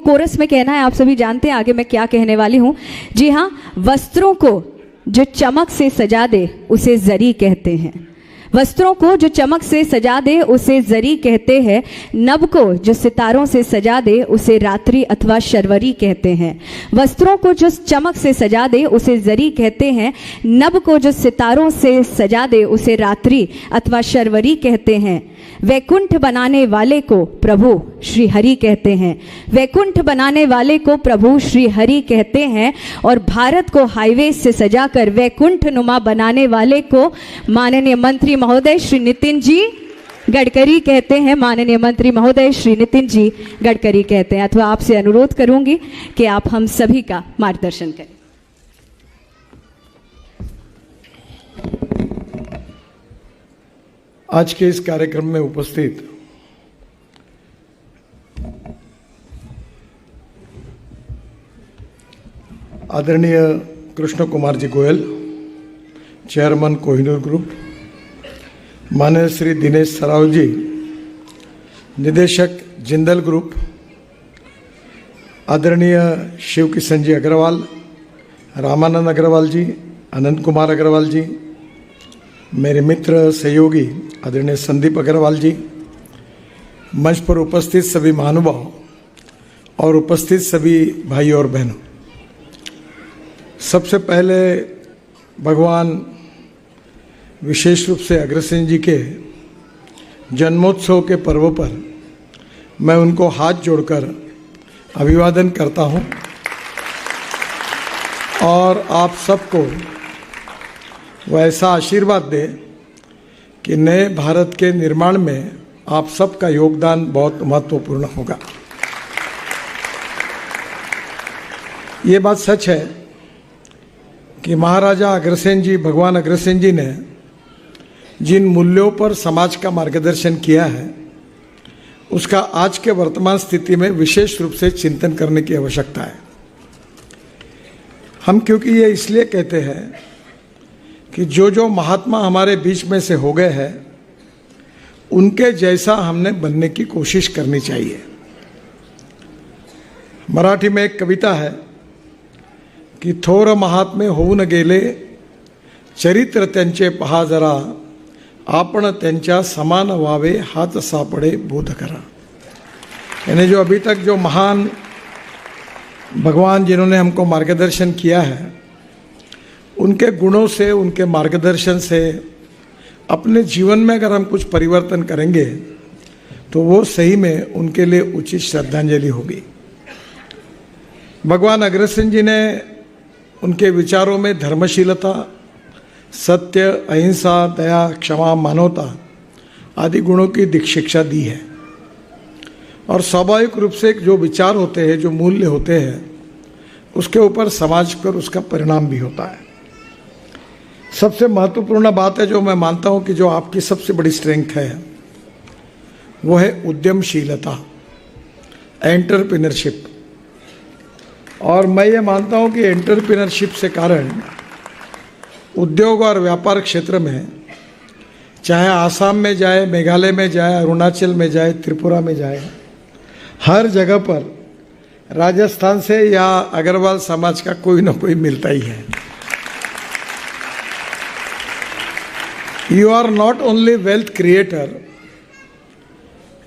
Coarse में कहना है, आप सभी जानते हैं आगे मैं क्या कहने वाली हूँ। जी हाँ, वस्त्रों को जो चमक से सजा दे उसे जरी कहते हैं। वस्त्रों को जो चमक से सजा दे उसे जरी कहते हैं। नभ को जो सितारों से सजा दे उसे रात्रि अथवा शर्वरी कहते हैं। वस्त्रों को जो चमक से सजा दे उसे जरी कहते हैं। नभ को जो सितारों से सजा दे उसे रात्रि अथवा शर्वरी कहते हैं। वैकुंठ बनाने वाले को प्रभु श्री हरि कहते हैं। वैकुंठ बनाने वाले को प्रभु श्री हरि कहते हैं। और भारत को हाईवे से सजाकर वैकुंठ नुमा बनाने वाले को माननीय मंत्री महोदय श्री नितिन जी गडकरी कहते हैं। माननीय मंत्री महोदय श्री नितिन जी गडकरी कहते हैं। अथवा आपसे अनुरोध करूंगी कि आप हम सभी का मार्गदर्शन करें। आज के इस कार्यक्रम में उपस्थित आदरणीय कृष्ण कुमार जी गोयल, चेयरमैन कोहिनूर ग्रुप, माननीय श्री दिनेश सराव जी, निदेशक जिंदल ग्रुप, आदरणीय शिव किशन जी अग्रवाल, रामानंद अग्रवाल जी, अनंत कुमार अग्रवाल जी, मेरे मित्र सहयोगी आदरणीय संदीप अग्रवाल जी, मंच पर उपस्थित सभी महानुभाव और उपस्थित सभी भाई और बहनों, सबसे पहले भगवान विशेष रूप से अग्रसेन जी के जन्मोत्सव के पर्व पर मैं उनको हाथ जोड़कर अभिवादन करता हूं और आप सबको वो ऐसा आशीर्वाद दे कि नए भारत के निर्माण में आप सबका योगदान बहुत महत्वपूर्ण होगा। ये बात सच है कि महाराजा अग्रसेन जी, भगवान अग्रसेन जी ने जिन मूल्यों पर समाज का मार्गदर्शन किया है उसका आज के वर्तमान स्थिति में विशेष रूप से चिंतन करने की आवश्यकता है। हम क्योंकि ये इसलिए कहते हैं कि जो महात्मा हमारे बीच में से हो गए हैं उनके जैसा हमने बनने की कोशिश करनी चाहिए। मराठी में एक कविता है कि थोर महात्मे होऊन गेले, चरित्र त्यांचे पहा जरा, आपण त्यांच्या समान व्हावे हात सापडे बोध करा। यानी जो अभी तक जो महान भगवान जिन्होंने हमको मार्गदर्शन किया है उनके गुणों से, उनके मार्गदर्शन से अपने जीवन में अगर हम कुछ परिवर्तन करेंगे तो वो सही में उनके लिए उचित श्रद्धांजलि होगी। भगवान अग्रसेन जी ने उनके विचारों में धर्मशीलता, सत्य, अहिंसा, दया, क्षमा, मानवता आदि गुणों की शिक्षा दी है। और स्वाभाविक रूप से जो विचार होते हैं, जो मूल्य होते हैं, उसके ऊपर समाज पर उसका परिणाम भी होता है। सबसे महत्वपूर्ण बात है जो मैं मानता हूं कि जो आपकी सबसे बड़ी स्ट्रेंथ है वो है उद्यमशीलता, एंटरप्रेन्योरशिप। और मैं ये मानता हूं कि एंटरप्रेन्योरशिप से कारण उद्योग और व्यापार क्षेत्र में, चाहे आसाम में जाए, मेघालय में जाए, अरुणाचल में जाए, त्रिपुरा में जाए, हर जगह पर राजस्थान से या अग्रवाल समाज का कोई ना कोई मिलता ही है। You are not only wealth creator,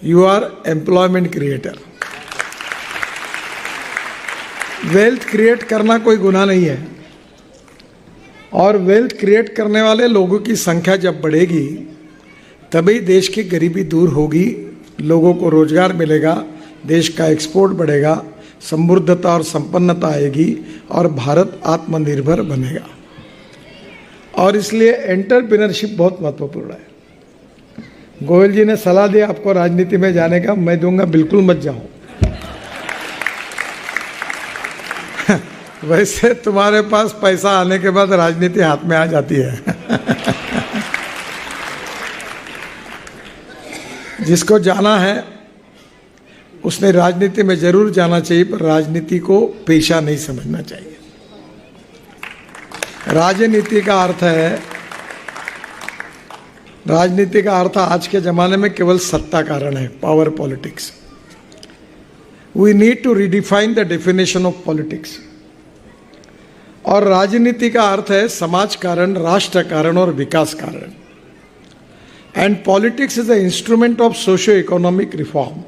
you are employment creator. Wealth create करना कोई गुनाह नहीं है और वेल्थ क्रिएट करने वाले लोगों की संख्या जब बढ़ेगी तभी देश की गरीबी दूर होगी, लोगों को रोजगार मिलेगा, देश का एक्सपोर्ट बढ़ेगा, समृद्धता और संपन्नता आएगी और भारत आत्मनिर्भर बनेगा। और इसलिए एंटरप्रेन्योरशिप बहुत महत्वपूर्ण है। गोयल जी ने सलाह दी आपको राजनीति में जाने का, मैं दूंगा बिल्कुल मत जाओ। वैसे तुम्हारे पास पैसा आने के बाद राजनीति हाथ में आ जाती है। जिसको जाना है उसने राजनीति में जरूर जाना चाहिए, पर राजनीति को पेशा नहीं समझना चाहिए। राजनीति का अर्थ है राजनीति का अर्थ आज के ज़माने में केवल सत्ता कारण है, power politics. We need to redefine the definition of politics. और राजनीति का अर्थ है समाज कारण, राष्ट्र कारण और विकास कारण। And politics is the instrument of socio economic reform.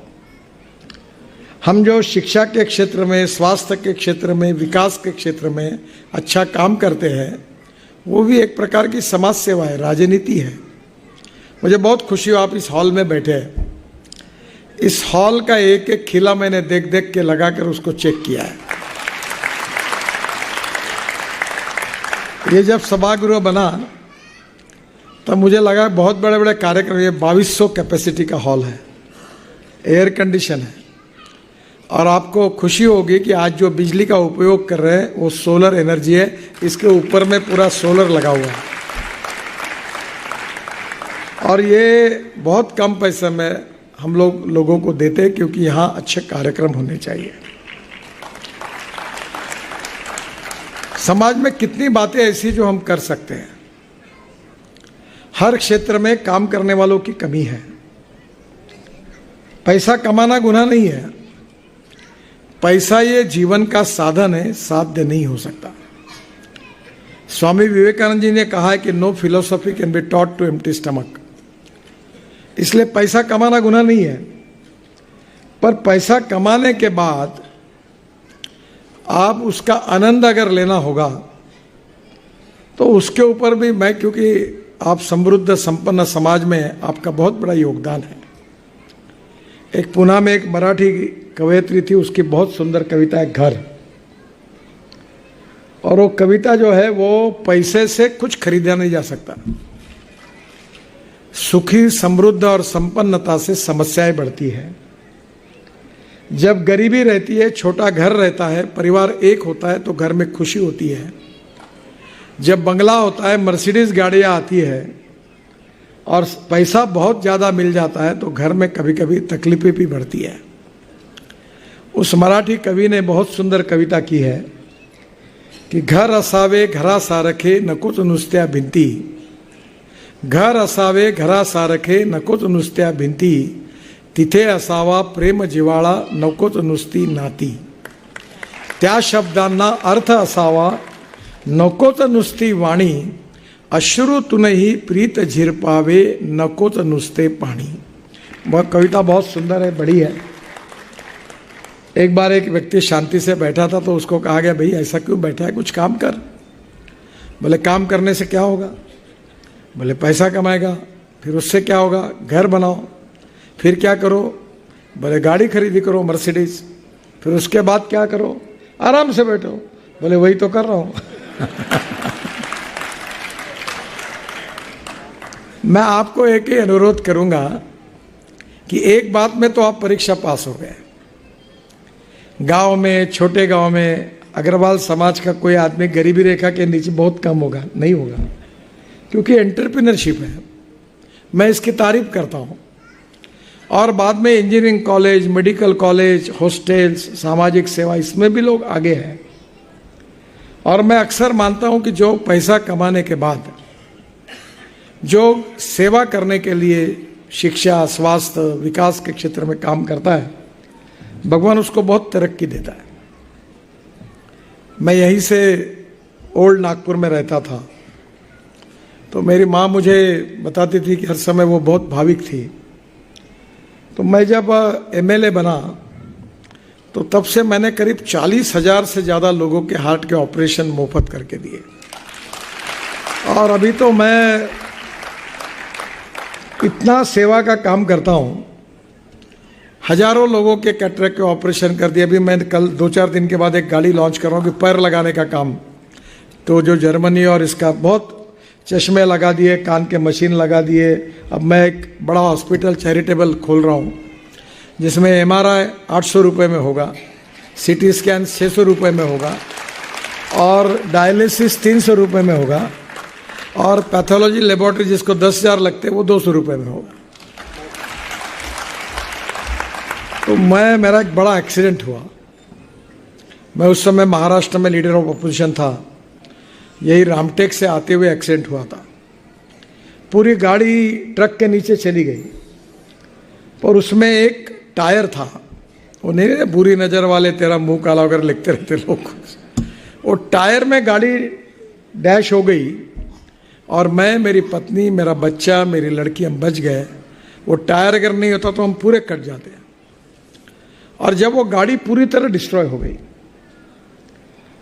हम जो शिक्षा के क्षेत्र में, स्वास्थ्य के क्षेत्र में, विकास के क्षेत्र में अच्छा काम करते हैं, वो भी एक प्रकार की समाज सेवा है, राजनीति है। मुझे बहुत खुशी हो आप इस हॉल में बैठे हैं। इस हॉल का एक एक खिला मैंने देख देख के लगाकर उसको चेक किया है। ये जब सभागृह बना तब मुझे लगा बहुत बड़े बड़े कार्यक्रम, ये 2200 कैपेसिटी का हॉल है, एयर कंडीशन है। और आपको खुशी होगी कि आज जो बिजली का उपयोग कर रहे हैं वो सोलर एनर्जी है, इसके ऊपर में पूरा सोलर लगा हुआ है। और ये बहुत कम पैसे में हम लोगों को देते हैं, क्योंकि यहाँ अच्छे कार्यक्रम होने चाहिए। समाज में कितनी बातें ऐसी जो हम कर सकते हैं। हर क्षेत्र में काम करने वालों की कमी है। पैसा कमाना गुनाह नहीं है, पैसा ये जीवन का साधन है, साध्य नहीं हो सकता। स्वामी विवेकानंद जी ने कहा है कि no philosophy can be taught to empty stomach. इसलिए पैसा कमाना गुनाह नहीं है, पर पैसा कमाने के बाद आप उसका आनंद अगर लेना होगा तो उसके ऊपर भी मैं, क्योंकि आप समृद्ध संपन्न समाज में आपका बहुत बड़ा योगदान है। एक पुणे में एक मराठी कवयित्री थी, उसकी बहुत सुंदर कविता है घर। और वो कविता जो है वो पैसे से कुछ खरीदा नहीं जा सकता। सुखी, समृद्ध और संपन्नता से समस्याएं बढ़ती है। जब गरीबी रहती है, छोटा घर रहता है, परिवार एक होता है तो घर में खुशी होती है। जब बंगला होता है, मर्सिडीज गाड़ियाँ आती है और पैसा बहुत ज़्यादा मिल जाता है तो घर में कभी कभी तकलीफें भी बढ़ती है। उस मराठी कवि ने बहुत सुंदर कविता की है कि घर असावे घरा सारखे नकोच नुसत्या भिंती, घर असावे घरा सारखे नकोच नुसत्या भिंती, तिथे असावा प्रेम जिवाळा नकोच नुसती नाती। त्या शब्दांना अर्थ असावा नकोच नुसती वाणी, अश्रुतूनही प्रीत झिरपावे नकोच नुसते पाणी। वह कविता बहुत सुंदर है, बड़ी है। एक बार एक व्यक्ति शांति से बैठा था तो उसको कहा गया, भाई ऐसा क्यों बैठा है, कुछ काम कर। बोले काम करने से क्या होगा? बोले पैसा कमाएगा। फिर उससे क्या होगा? घर बनाओ। फिर क्या करो? बोले गाड़ी खरीदी करो, मर्सिडीज। फिर उसके बाद क्या करो? आराम से बैठो। बोले वही तो कर रहा हूं। मैं आपको एक ही अनुरोध करूंगा कि एक बात में तो आप परीक्षा पास हो गए। गांव में, छोटे गांव में अग्रवाल समाज का कोई आदमी गरीबी रेखा के नीचे बहुत कम होगा, नहीं होगा, क्योंकि एंटरप्रेन्योरशिप है। मैं इसकी तारीफ करता हूं। और बाद में engineering college, medical college, hostels, सामाजिक सेवा, इसमें भी लोग आगे हैं। और मैं अक्सर मानता हूं कि जो पैसा कमाने के बाद जो सेवा करने के लिए शिक्षा, स्वास्थ्य, विकास के क्षेत्र में काम करता है, भगवान उसको बहुत तरक्की देता है। मैं यहीं से ओल्ड नागपुर में रहता था, तो मेरी माँ मुझे बताती थी कि हर समय वो बहुत भाविक थी। तो मैं जब एमएलए बना तो तब से मैंने करीब 40,000 से ज़्यादा लोगों के हार्ट के ऑपरेशन मुफ्त करके दिए। और अभी तो मैं इतना सेवा का काम करता हूँ, हजारों लोगों के कैटरेक्ट के ऑपरेशन कर दिए। अभी मैं कल 2-4 दिन के बाद एक गाड़ी लॉन्च कर रहा हूँ कि पैर लगाने का काम, तो जो जर्मनी और इसका बहुत चश्मे लगा दिए, कान के मशीन लगा दिए। अब मैं एक बड़ा हॉस्पिटल चैरिटेबल खोल रहा हूँ जिसमें एमआरआई 800 रुपये में होगा, सीटी स्कैन 600 रुपये में होगा और डायलिसिस 300 रुपये में होगा और पैथोलॉजी लेबोरेटरी जिसको 10,000 लगते हैं वो 200 रुपये में होगा। तो मेरा एक बड़ा एक्सीडेंट हुआ। मैं उस समय महाराष्ट्र में लीडर ऑफ अपोजिशन था। यही रामटेक से आते हुए एक्सीडेंट हुआ था। पूरी गाड़ी ट्रक के नीचे चली गई, पर उसमें एक टायर था। वो नहीं, बुरी नज़र वाले तेरा मुंह काला वगैरह लिखते रहते लोग। वो टायर में गाड़ी डैश हो गई और मैं, मेरी पत्नी, मेरा बच्चा, मेरी लड़की, हम बच गए। वो टायर अगर नहीं होता तो हम पूरे कट जाते। और जब वो गाड़ी पूरी तरह डिस्ट्रॉय हो गई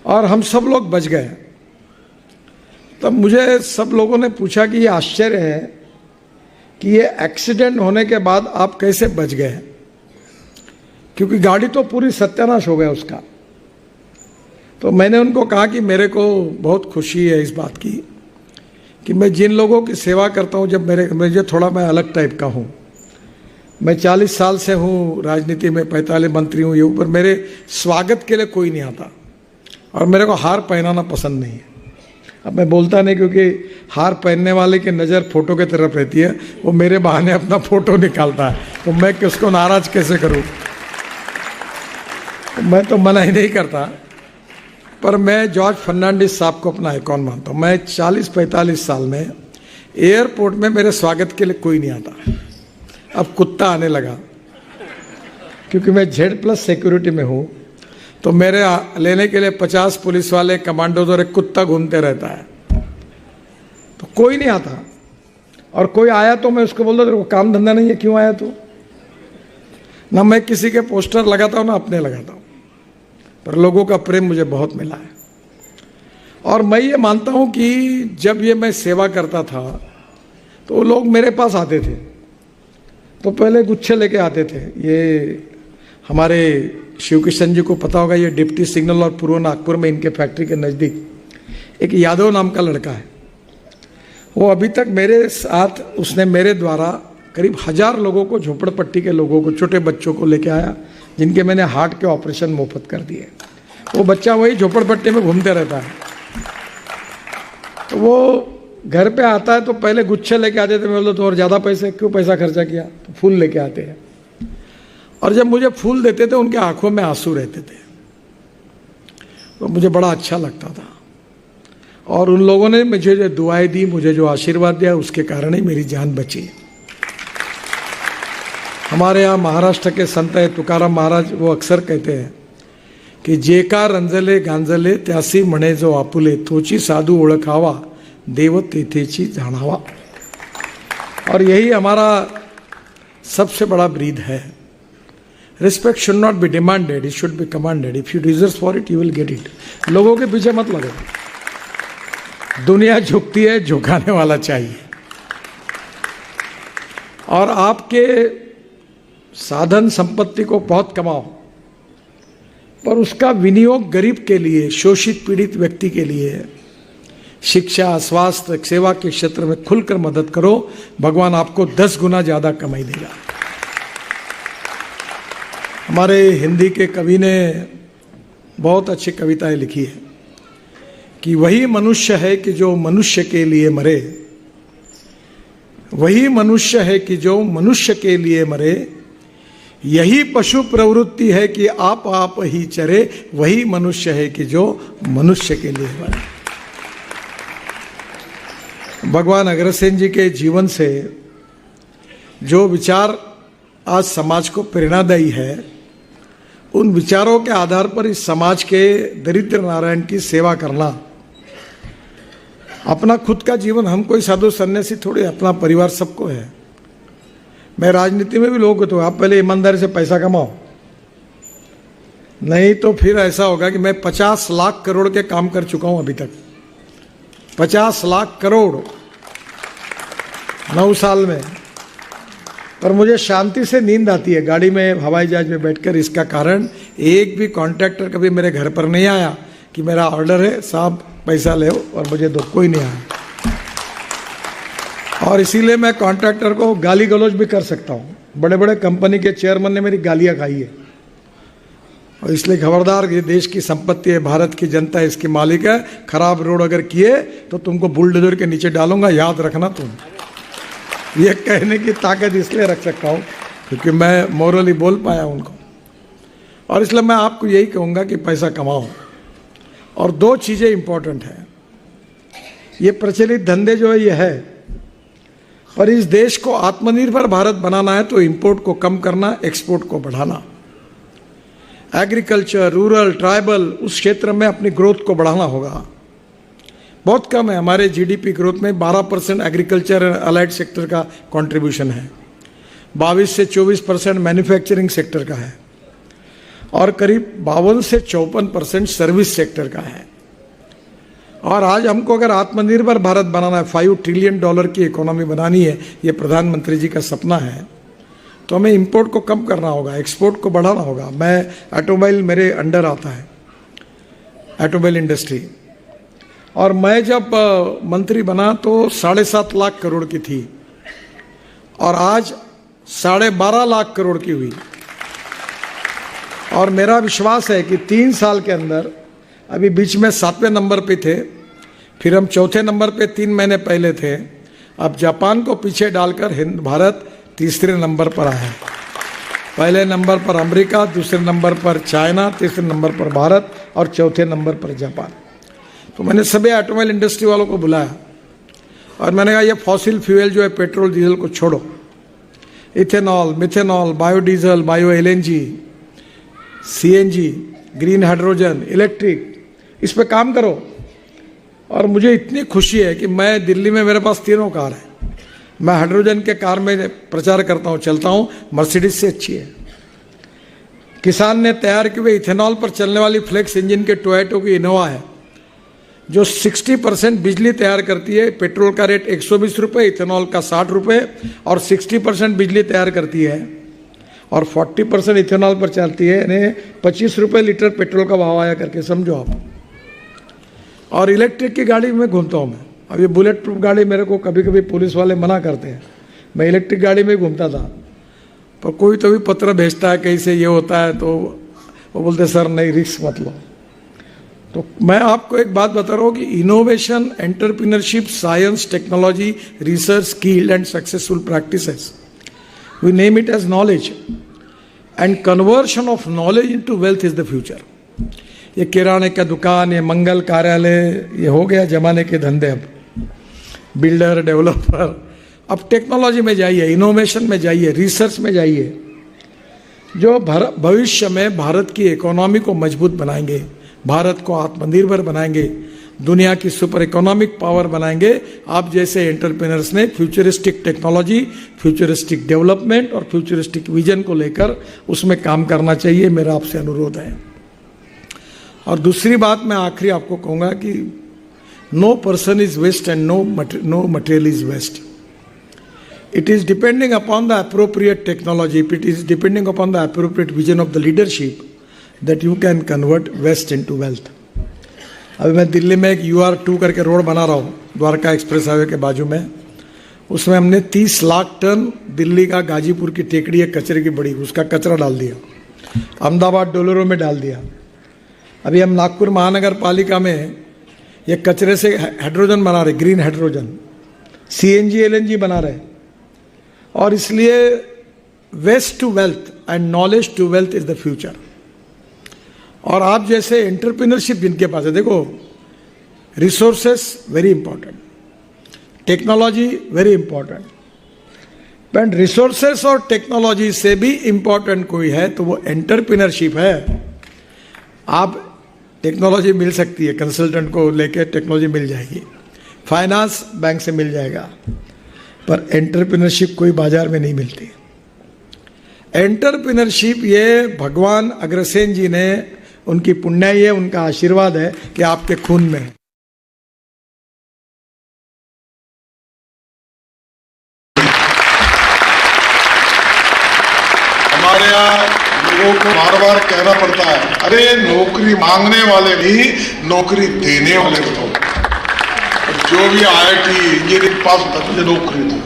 और हम सब लोग बच गए, तब मुझे सब लोगों ने पूछा कि ये आश्चर्य है कि ये एक्सीडेंट होने के बाद आप कैसे बच गए, क्योंकि गाड़ी तो पूरी सत्यानाश हो गया उसका। तो मैंने उनको कहा कि मेरे को बहुत खुशी है इस बात की कि मैं जिन लोगों की सेवा करता हूँ, जब मुझे थोड़ा मैं अलग टाइप का हूँ। मैं 40 साल से हूँ राजनीति में, 45 मंत्री हूँ, ये ऊपर मेरे स्वागत के लिए कोई नहीं आता और मेरे को हार पहनाना पसंद नहीं है। अब मैं बोलता नहीं क्योंकि हार पहनने वाले की नज़र फोटो की तरफ रहती है, वो मेरे बहाने अपना फोटो निकालता है, तो मैं किसको नाराज कैसे करूँ। मैं तो मना ही नहीं करता, पर मैं जॉर्ज फर्नांडिस साहब को अपना आइकॉन मानता हूँ। मैं 40-45 साल में एयरपोर्ट में मेरे स्वागत के लिए कोई नहीं आता। अब कुत्ता आने लगा, क्योंकि मैं Z+ सिक्योरिटी में हूँ, तो मेरे लेने के लिए 50 पुलिस वाले, कमांडोज और एक कुत्ता घूमते रहता है, तो कोई नहीं आता। और कोई आया तो मैं उसको बोलता तेरे को काम धंधा नहीं है, क्यों आया तू? ना मैं किसी के पोस्टर लगाता हूँ ना अपने लगाता हूँ, पर लोगों का प्रेम मुझे बहुत मिला है। और मैं ये मानता हूँ कि जब ये मैं सेवा करता था तो लोग मेरे पास आते थे, तो पहले गुच्छे लेके आते थे। ये हमारे शिव किशन जी को पता होगा, ये डिप्टी सिग्नल और पूर्व नागपुर में इनके फैक्ट्री के नज़दीक एक यादव नाम का लड़का है। वो अभी तक मेरे साथ, उसने मेरे द्वारा करीब 1000 लोगों को, झोपड़पट्टी के लोगों को, छोटे बच्चों को लेके आया, जिनके मैंने हार्ट के ऑपरेशन मुफ्त कर दिए। वो बच्चा वही झोपड़पट्टी में घूमते रहता है, तो वो घर पे आता है तो पहले गुच्छे लेके आते थे। मैं बोलता तो और ज़्यादा पैसे क्यों, पैसा खर्चा किया? तो फूल लेके आते हैं, और जब मुझे फूल देते थे उनके आंखों में आंसू रहते थे, तो मुझे बड़ा अच्छा लगता था। और उन लोगों ने मुझे जो दुआएं दी, मुझे जो आशीर्वाद दिया, उसके कारण ही मेरी जान बची। हमारे यहाँ महाराष्ट्र के संत है तुकाराम महाराज, वो अक्सर कहते हैं कि जेका रंजले गांजले त्यासी म्हणे जो आपुले, तोची साधू ओळखावा देव तेथेची जाणावा। और यही हमारा सबसे बड़ा ब्रीद है। Respect should not be demanded, it should be commanded. If you deserve for it you will get it. लोगों के पीछे मत लगो, दुनिया झुकती है, झुकाने वाला चाहिए। और आपके साधन संपत्ति को बहुत कमाओ, पर उसका विनियोग गरीब के लिए, शोषित पीड़ित व्यक्ति के लिए, शिक्षा, स्वास्थ्य, सेवा के क्षेत्र में खुलकर मदद करो। भगवान आपको 10 गुना ज्यादा कमाई देगा। हमारे हिंदी के कवि ने बहुत अच्छी कविताएं लिखी है कि वही मनुष्य है कि जो मनुष्य के लिए मरे, वही मनुष्य है कि जो मनुष्य के लिए मरे, यही पशु प्रवृत्ति है कि आप ही चरे, वही मनुष्य है कि जो मनुष्य के लिए मरे। भगवान अग्रसेन जी के जीवन से जो विचार आज समाज को प्रेरणादायी है, उन विचारों के आधार पर इस समाज के दरिद्र नारायण की सेवा करना, अपना खुद का जीवन, हम कोई साधु सन्यासी थोड़े, अपना परिवार सबको है। मैं राजनीति में भी लोगों को, तो आप पहले ईमानदारी से पैसा कमाओ, नहीं तो फिर ऐसा होगा कि मैं 50 लाख करोड़ के काम कर चुका हूं अभी तक। 50 लाख करोड़ 9 साल में। पर मुझे शांति से नींद आती है गाड़ी में, हवाई जहाज में बैठकर। इसका कारण एक भी कॉन्ट्रैक्टर कभी मेरे घर पर नहीं आया कि मेरा ऑर्डर है साहब पैसा ले और मुझे दो, कोई नहीं आया। और इसीलिए मैं कॉन्ट्रैक्टर को गाली गलौज भी कर सकता हूँ। बड़े बड़े कंपनी के चेयरमैन ने मेरी गालियाँ खाई है, और इसलिए खबरदार, ये देश की संपत्ति है, भारत की जनता इसकी मालिक है। खराब रोड अगर किए तो तुमको बुलडोजर के नीचे डालूंगा, याद रखना तुम। ये कहने की ताकत इसलिए रख सकता हूँ क्योंकि मैं मोरली बोल पाया उनको। और इसलिए मैं आपको यही कहूँगा कि पैसा कमाओ। और 2 चीज़ें इंपॉर्टेंट हैं। ये प्रचलित धंधे जो है ये है, और इस देश को आत्मनिर्भर भारत बनाना है तो इंपोर्ट को कम करना, एक्सपोर्ट को बढ़ाना। एग्रीकल्चर, रूरल, ट्राइबल, उस क्षेत्र में अपनी ग्रोथ को बढ़ाना होगा। बहुत कम है, हमारे जीडीपी ग्रोथ में 12% एग्रीकल्चर एंड अलाइड सेक्टर का कंट्रीब्यूशन है, 22 से 24% मैन्युफैक्चरिंग सेक्टर का है और करीब 52 से 54% सर्विस सेक्टर का है। और आज हमको अगर आत्मनिर्भर भारत बनाना है, $5 ट्रिलियन की इकोनॉमी बनानी है, ये प्रधानमंत्री जी का सपना है, तो हमें इंपोर्ट को कम करना होगा, एक्सपोर्ट को बढ़ाना होगा। मैं ऑटोमोबाइल मेरे अंडर आता है, ऑटोमोबाइल इंडस्ट्री, और मैं जब मंत्री बना तो 7.5 लाख करोड़ की थी और आज 12.5 लाख करोड़ की हुई। और मेरा विश्वास है कि 3 साल के अंदर, अभी बीच में 7वें नंबर पे थे, फिर हम 4थे नंबर पे 3 महीने पहले थे, अब जापान को पीछे डालकर भारत 3रे नंबर पर आया है। पहले नंबर पर अमेरिका, दूसरे नंबर पर चाइना, तीसरे नंबर पर भारत और 4थे नंबर पर जापान। तो मैंने सभी ऑटोमोबाइल इंडस्ट्री वालों को बुलाया और मैंने कहा ये फॉसिल फ्यूल जो है पेट्रोल डीजल को छोड़ो, ethanol, methanol, biodiesel, bio LNG, CNG, green hydrogen, electric, इस पे काम करो। और मुझे इतनी खुशी है कि मैं दिल्ली में, मेरे पास 3 कार है, मैं हाइड्रोजन के कार में प्रचार करता हूँ, चलता हूँ, मर्सिडीज से अच्छी है। किसान ने तैयार किए हुए इथेनॉल पर चलने वाली फ्लेक्स इंजन के टोयोटो की इनोवा है जो 60% बिजली तैयार करती है। पेट्रोल का रेट 120 रुपये, इथेनॉल का 60 रुपये, और 60% बिजली तैयार करती है और 40% इथेनॉल पर चलती है, यानी 25 रुपये लीटर पेट्रोल का भाव आया करके समझो आप। और इलेक्ट्रिक की गाड़ी में घूमता हूँ मैं। अब ये बुलेट प्रूफ गाड़ी मेरे को कभी कभी पुलिस वाले मना करते हैं, मैं इलेक्ट्रिक गाड़ी में घूमता था, पर कोई तो भी पत्र भेजता है कहीं से ये होता है, तो वो बोलते सर नहीं, रिस्क मत लो। तो मैं आपको एक बात बता रहा हूँ कि innovation, entrepreneurship, science, technology, research, skill and successful practices, we name it as knowledge, and conversion of knowledge into wealth is the future. ये किराने का दुकान, ये मंगल कार्यालय, ये हो गया जमाने के धंधे। अब बिल्डर, डेवलपर, अब टेक्नोलॉजी में जाइए, इनोवेशन में जाइए, रिसर्च में जाइए, जो भविष्य में भारत की इकोनॉमी को मजबूत बनाएंगे, भारत को आत्मनिर्भर बनाएंगे, दुनिया की सुपर इकोनॉमिक पावर बनाएंगे। आप जैसे एंटरप्रेन्योर्स ने फ्यूचरिस्टिक टेक्नोलॉजी, फ्यूचरिस्टिक डेवलपमेंट और फ्यूचरिस्टिक विजन को लेकर उसमें काम करना चाहिए, मेरा आपसे अनुरोध है। और दूसरी बात मैं आखिरी आपको कहूँगा कि no person is waste and no material is waste. It is depending upon the appropriate technology, it is depending upon the appropriate vision of the leadership that you can convert waste into wealth. अभी मैं दिल्ली में एक UR2 करके road बना रहा हूँ, Dwarka express highway के बाजू में। उसमें हमने 30 लाख टन दिल्ली का, गाजीपुर की टेकड़ी है कचरे की बड़ी, उसका कचरा डाल दिया, अहमदाबाद डोलेरो में डाल दिया। अभी हम नागपुर महानगर पालिका में ये कचरे से हाइड्रोजन बना रहे, ग्रीन हाइड्रोजन, CNG LNG बना रहे। और इसलिए waste to wealth and knowledge to wealth is the future. और आप जैसे एंटरप्रेन्योरशिप जिनके पास है, देखो resources very important, technology very important, but resources और टेक्नोलॉजी से भी इंपॉर्टेंट कोई है तो वो एंटरप्रेन्योरशिप है। आप टेक्नोलॉजी मिल सकती है, कंसल्टेंट को लेके टेक्नोलॉजी मिल जाएगी, फाइनेंस बैंक से मिल जाएगा, पर एंटरप्रेन्योरशिप कोई बाजार में नहीं मिलती। एंटरप्रेन्योरशिप ये भगवान अग्रसेन जी ने, उनकी पुण्याई है, उनका आशीर्वाद है कि आपके खून में है। हमारे यहाँ लोगों को बार बार कहना पड़ता है, अरे नौकरी मांगने वाले भी नौकरी देने वाले बताओ। जो भी IIT इंजीनियरिंग पास होता मुझे नौकरी दो,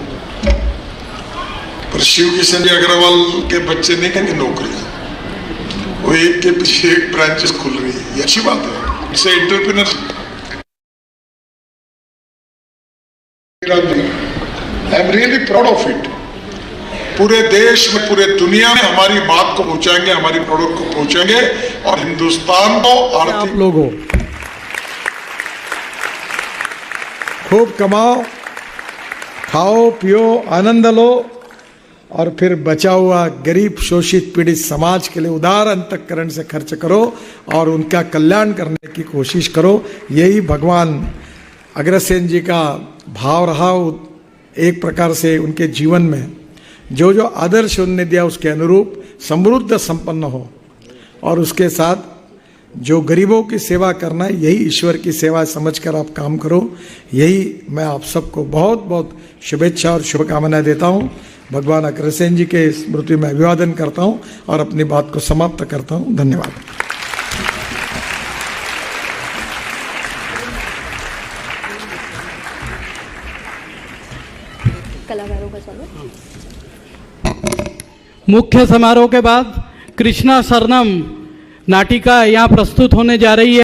पर शिव किशन जी अग्रवाल के बच्चे नहीं कहेंगे नौकरी, वो एक के पीछे एक ब्रांचेस खुल रही है, ये अच्छी बात है। इससे entrepreneur I am really proud of it. पूरे देश में, पूरे दुनिया में हमारी बात को पहुंचाएंगे, हमारी प्रोडक्ट को पहुंचाएंगे और हिंदुस्तान को आप लोगों खूब कमाओ, खाओ पियो आनंद लो और फिर बचा हुआ गरीब शोषित पीड़ित समाज के लिए उदार अंतःकरण से खर्च करो और उनका कल्याण करने की कोशिश करो। यही भगवान अग्रसेन जी का भाव रहा एक प्रकार से उनके जीवन में। जो जो आदर्श उन्होंने दिया उसके अनुरूप समृद्ध संपन्न हो और उसके साथ जो गरीबों की सेवा करना है यही ईश्वर की सेवा समझकर आप काम करो। यही मैं आप सबको बहुत बहुत शुभेच्छा और शुभकामनाएं देता हूँ। भगवान अग्रसेन जी के स्मृति में अभिवादन करता हूँ और अपनी बात को समाप्त करता हूँ। धन्यवाद। कलाकारों का चलो। मुख्य समारोह के बाद कृष्णा सरनम नाटिका यहाँ प्रस्तुत होने जा रही है।